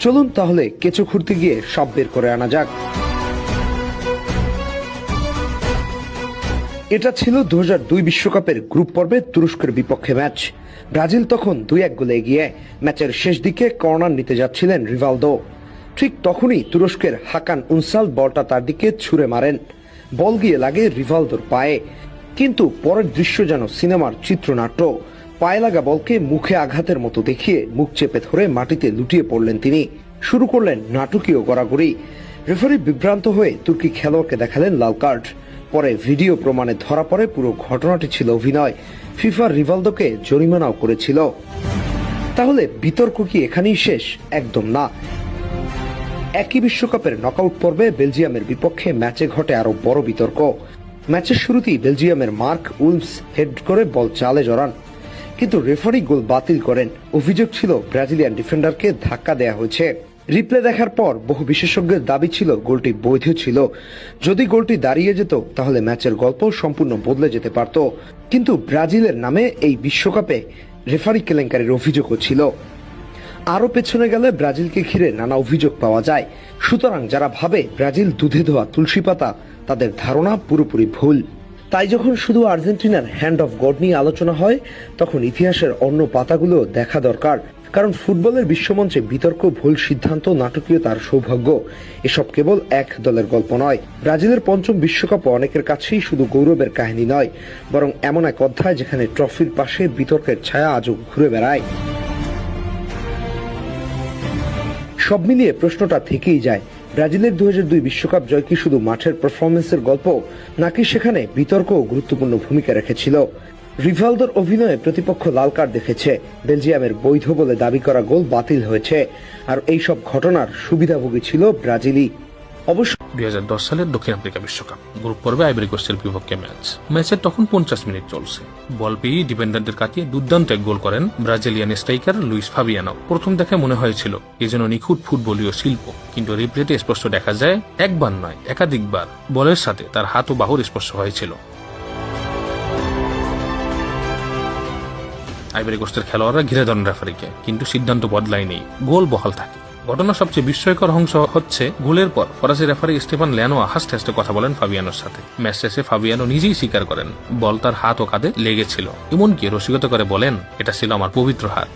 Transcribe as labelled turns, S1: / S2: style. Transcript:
S1: চলুন তাহলে কেঁচো খুঁড়তে গিয়ে সব বের করে আনা যাক। এটা ছিল 2002 বিশ্বকাপের গ্রুপ পর্বে তুরস্কের বিপক্ষে ম্যাচ। ব্রাজিল তখন 2-1 গোলে এগিয়ে। ম্যাচের শেষ দিকে কর্নার নিতে যাচ্ছিলেন রিভালদো। ঠিক তখনই তুরস্কের হাকান উনসাল বলটা তার দিকে ছুঁড়ে মারেন। বল গিয়ে লাগে রিভালদোর পায়ে, কিন্তু পরের দৃশ্য যেন সিনেমার চিত্রনাট্য। পায়ে লাগা বলকে মুখে আঘাতের মতো দেখিয়ে মুখ চেপে ধরে মাটিতে লুটিয়ে পড়লেন তিনি। শুরু করলেন নাটকীয় গড়াগড়ি। রেফারি বিভ্রান্ত হয়ে তুর্কি খেলোয়াড়কে দেখালেন লাল কার্ড। পরে ভিডিও প্রমাণে ধরা পড়ে পুরো ঘটনাটি ছিল অভিনয়। ফিফা রিভালদোকে জরিমানাও করেছিল। তাহলে বিতর্ক কি এখানেই শেষ? একদম না। একই বিশ্বকাপের নকআউট পর্বে বেলজিয়ামের বিপক্ষে ম্যাচে ঘটে আরো বড় বিতর্ক। ম্যাচের শুরুতেই বেলজিয়ামের মার্ক উলফস হেড করে বল জালে জড়ান, কিন্তু রেফারি গোল বাতিল করেন। অভিযোগ ছিল ব্রাজিলিয়ান ডিফেন্ডারকে ধাক্কা দেয়া হয়েছে। রিপ্লে দেখার পর বহু বিশেষজ্ঞের দাবি ছিল গোলটি বৈধ ছিল। যদি গোলটি দাঁড়িয়ে যেত তাহলে ম্যাচের গল্প সম্পূর্ণ বদলে যেতে পারত। কিন্তু ব্রাজিলের নামে এই বিশ্বকাপে রেফারি কেলেঙ্কারির অভিযোগও ছিল। আরো পেছনে গেলে ব্রাজিলকে ঘিরে নানা অভিযোগ পাওয়া যায়। সুতরাং যারা ভাবে ব্রাজিল দুধে ধোয়া তুলসী পাতা, তাদের ধারণা পুরোপুরি ভুল। তাই যখন শুধু আর্জেন্টিনার হ্যান্ড অফ গড নিয়ে আলোচনা হয়, তখন ইতিহাসের অন্য পাতাগুলো দেখা দরকার। কারণ ফুটবলের বিশ্বমঞ্চে বিতর্ক, ভুল সিদ্ধান্ত, নাটকীয়তার সৌভাগ্য, এসব কেবল এক দলের গল্প নয়। ব্রাজিলের পঞ্চম বিশ্বকাপ অনেকের কাছেই শুধু গৌরবের কাহিনী নয়, বরং এমন এক অধ্যায় যেখানে ট্রফির পাশে বিতর্কের ছায়া আজও ঘুরে বেড়ায়। সব মিলিয়ে প্রশ্নটা থেকেই যায়, ব্রাজিলের 2002 বিশ্বকাপ জয় কি শুধু মাঠের পারফরমেন্সের গল্প, নাকি সেখানে বিতর্কও গুরুত্বপূর্ণ ভূমিকা রেখেছিল? রিভালদোর অভিনয়ে প্রতিপক্ষ লাল কার্ড দেখেছে, বেলজিয়ামের বৈধ বলে দাবি করা গোল বাতিল হয়েছে, আর এই সব ঘটনার সুবিধাভোগী ছিল ব্রাজিলই। অবশ্য
S2: 2010 সালের দক্ষিণ আফ্রিকা বিশ্বকাপ গ্রুপ পর্বে আইভরি কোস্টের বিপক্ষে ম্যাচের তখন 50 মিনিট চলছে। বল পেয়ে ডিফেন্ডারদের কাটিয়ে দুর্দান্ত এক গোল করেন ব্রাজিলিয়ান স্ট্রাইকার লুইস ফাবিয়ানো। প্রথম দেখায় মনে হয়েছিল এ যেন নিখুঁত ফুটবলীয় শিল্প, কিন্তু রিপ্লেতে স্পষ্ট দেখা যায় একবার নয় একাধিকবার বলের সাথে তার হাত ও বাহুর স্পর্শ হয়েছিল। আইভরি কোস্টের খেলোয়াড়রা ঘিরে ধরেন রেফারিকে, কিন্তু সিদ্ধান্ত বদলায়নি, গোল বহাল থাকে। ঘটনার সবচেয়ে বিস্ময়কর অংশ হচ্ছে গোলের পর ফরাসি রেফারি স্টেফান ল্যানোয়া হাসতে হাসতে কথা বলেন ফাবিয়ানোর সাথে। ম্যাচ শেষে ফাবিয়ানো নিজেই স্বীকার করেন বল তার হাত ও কাঁধে লেগেছিল, এমনকি রসিকতা করে বলেন, এটা ছিল আমার পবিত্র হাত।